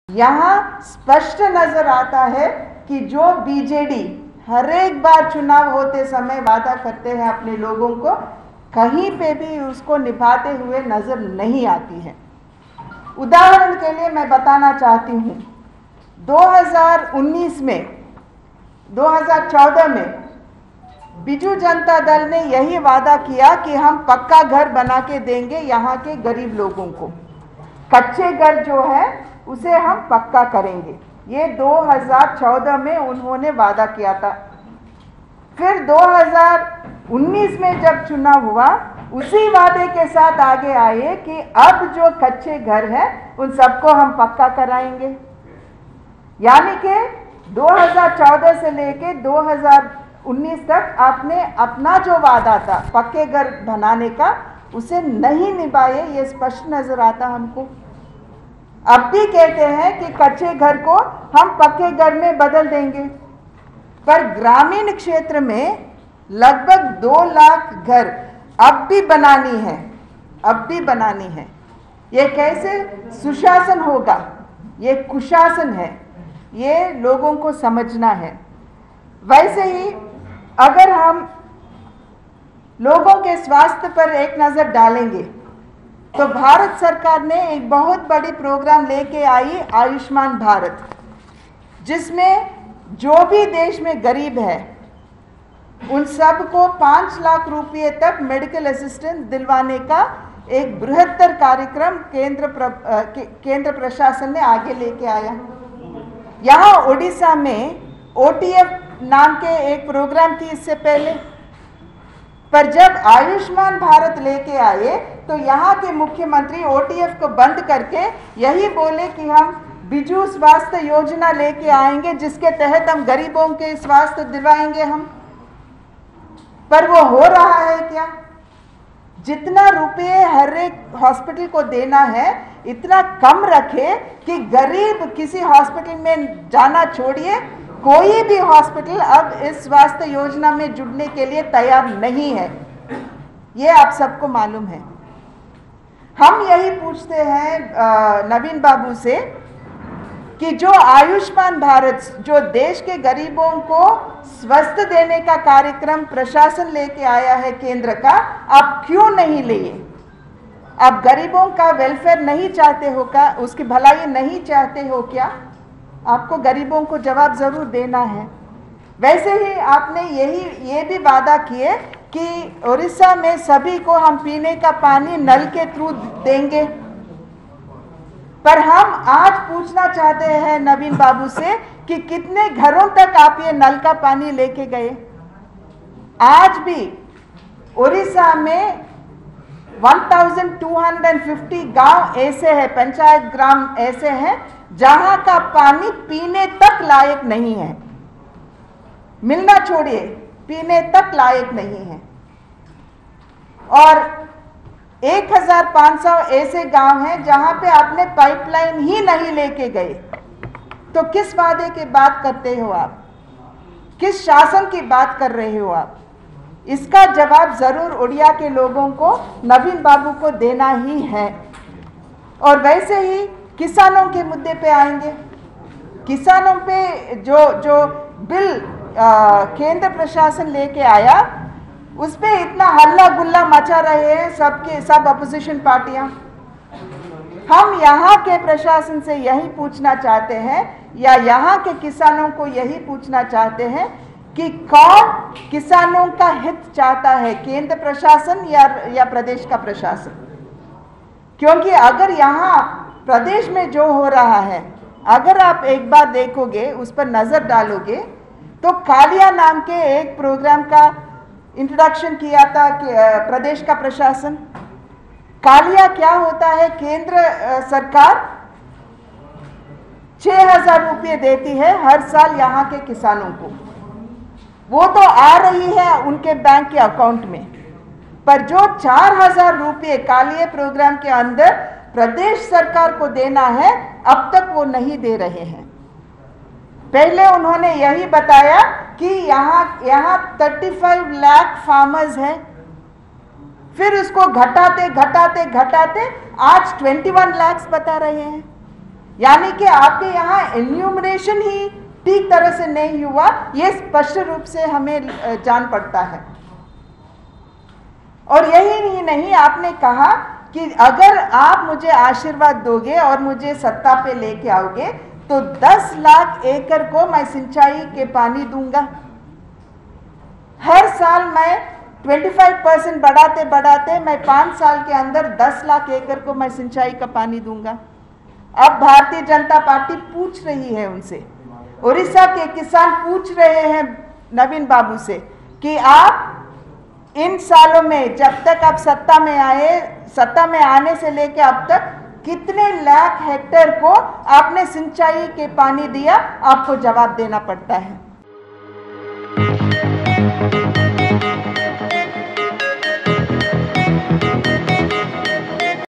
यहाँ स्पष्ट नजर आता है कि जो बीजेडी हर एक बार चुनाव होते समय वादा करते हैं अपने लोगों को, कहीं पे भी उसको निभाते हुए नजर नहीं आती है। उदाहरण के लिए मैं बताना चाहती हूँ, 2019 में 2014 में बीजू जनता दल ने यही वादा किया कि हम पक्का घर बना के देंगे यहाँ के गरीब लोगों को, कच्चे घर जो है उसे हम पक्का करेंगे। ये 2014 में उन्होंने वादा किया था। फिर 2019 में जब चुनाव हुआ, उसी वादे के साथ आगे आए कि अब जो कच्चे घर है उन सबको हम पक्का कराएंगे। यानी कि 2014 से लेके 2019 तक आपने अपना जो वादा था पक्के घर बनाने का, उसे नहीं निभाए, ये स्पष्ट नजर आता हमको। अब भी कहते हैं कि कच्चे घर को हम पक्के घर में बदल देंगे, पर ग्रामीण क्षेत्र में लगभग 2 लाख घर अब भी बनानी है। ये कैसे सुशासन होगा? ये कुशासन है, ये लोगों को समझना है। वैसे ही अगर हम लोगों के स्वास्थ्य पर एक नज़र डालेंगे तो भारत सरकार ने एक बहुत बड़ी प्रोग्राम लेके आई, आयुष्मान भारत, जिसमें जो भी देश में गरीब है उन सबको 5 लाख रुपये तक मेडिकल असिस्टेंस दिलवाने का एक बृहत्तर कार्यक्रम केंद्र प्रशासन ने आगे लेके आया। यहाँ ओडिशा में OTF नाम के एक प्रोग्राम थी इससे पहले, पर जब आयुष्मान भारत लेके आए तो यहाँ के मुख्यमंत्री OTF को बंद करके यही बोले कि हम बिजू स्वास्थ्य योजना लेके आएंगे, जिसके तहत हम गरीबों के स्वास्थ्य दिलवाएंगे हम। पर वो हो रहा है क्या? जितना रुपये हर एक हॉस्पिटल को देना है इतना कम रखे कि गरीब किसी हॉस्पिटल में जाना छोड़िए, कोई भी हॉस्पिटल अब इस स्वास्थ्य योजना में जुड़ने के लिए तैयार नहीं है। ये आप सबको मालूम है। हम यही पूछते हैं नवीन बाबू से कि जो आयुष्मान भारत, जो देश के गरीबों को स्वस्थ देने का कार्यक्रम प्रशासन लेके आया है केंद्र का, आप क्यों नहीं लिए? आप गरीबों का वेलफेयर नहीं चाहते हो क्या? उसकी भलाई नहीं चाहते हो क्या? आपको गरीबों को जवाब जरूर देना है। वैसे ही आपने ये भी वादा किए कि उड़ीसा में सभी को हम पीने का पानी नल के थ्रू देंगे, पर हम आज पूछना चाहते हैं नवीन बाबू से कि कितने घरों तक आप ये नल का पानी लेके गए? आज भी उड़ीसा में 1250 गांव ऐसे हैं, पंचायत ग्राम ऐसे हैं जहां का पानी पीने तक लायक नहीं है, मिलना छोड़िए पीने तक लायक नहीं है। और 1500 ऐसे गांव हैं जहां पे आपने पाइपलाइन ही नहीं लेके गए। तो किस वादे की बात करते हो आप? किस शासन की बात कर रहे हो आप? इसका जवाब जरूर उड़िया के लोगों को, नवीन बाबू को देना ही है। और वैसे ही किसानों के मुद्दे पे आएंगे। किसानों पे जो बिल केंद्र प्रशासन लेके आया, उस पे इतना हल्ला गुल्ला मचा रहे हैं सब अपोजिशन पार्टियां। हम यहाँ के प्रशासन से यही पूछना चाहते हैं, या यहाँ के किसानों को यही पूछना चाहते हैं कि कौन किसानों का हित चाहता है, केंद्र प्रशासन या प्रदेश का प्रशासन? क्योंकि अगर यहाँ प्रदेश में जो हो रहा है, अगर आप एक बार देखोगे, उस पर नजर डालोगे, तो कालिया नाम के एक प्रोग्राम का इंट्रोडक्शन किया था कि प्रदेश का प्रशासन। कालिया क्या होता है? केंद्र सरकार 6000 रुपये देती है हर साल यहाँ के किसानों को। वो तो आ रही है उनके बैंक के अकाउंट में, पर जो 4000 रुपये कालिया प्रोग्राम के अंदर प्रदेश सरकार को देना है, अब तक वो नहीं दे रहे हैं। पहले उन्होंने यही बताया कि यहाँ 35 लाख फार्मर्स हैं, फिर उसको घटाते आज 21 लाख बता रहे हैं। यानी कि आपके यहाँ एन्यूमरेशन ही ठीक तरह से नहीं हुआ, ये स्पष्ट रूप से हमें जान पड़ता है। और यही नहीं, आपने कहा कि अगर आप मुझे आशीर्वाद दोगे और मुझे सत्ता पे लेके आओगे तो 10 लाख एकड़ को मैं सिंचाई के पानी दूंगा। हर साल मैं 25% बढ़ाते बढ़ाते मैं 5 साल के अंदर 10 लाख एकड़ को मैं सिंचाई का पानी दूंगा। अब भारतीय जनता पार्टी पूछ रही है उनसे, उड़ीसा के किसान पूछ रहे हैं नवीन बाबू से कि आप इन सालों में जब तक आप सत्ता में आने से लेकर अब तक कितने लाख हेक्टेयर को आपने सिंचाई के पानी दिया, आपको जवाब देना पड़ता है।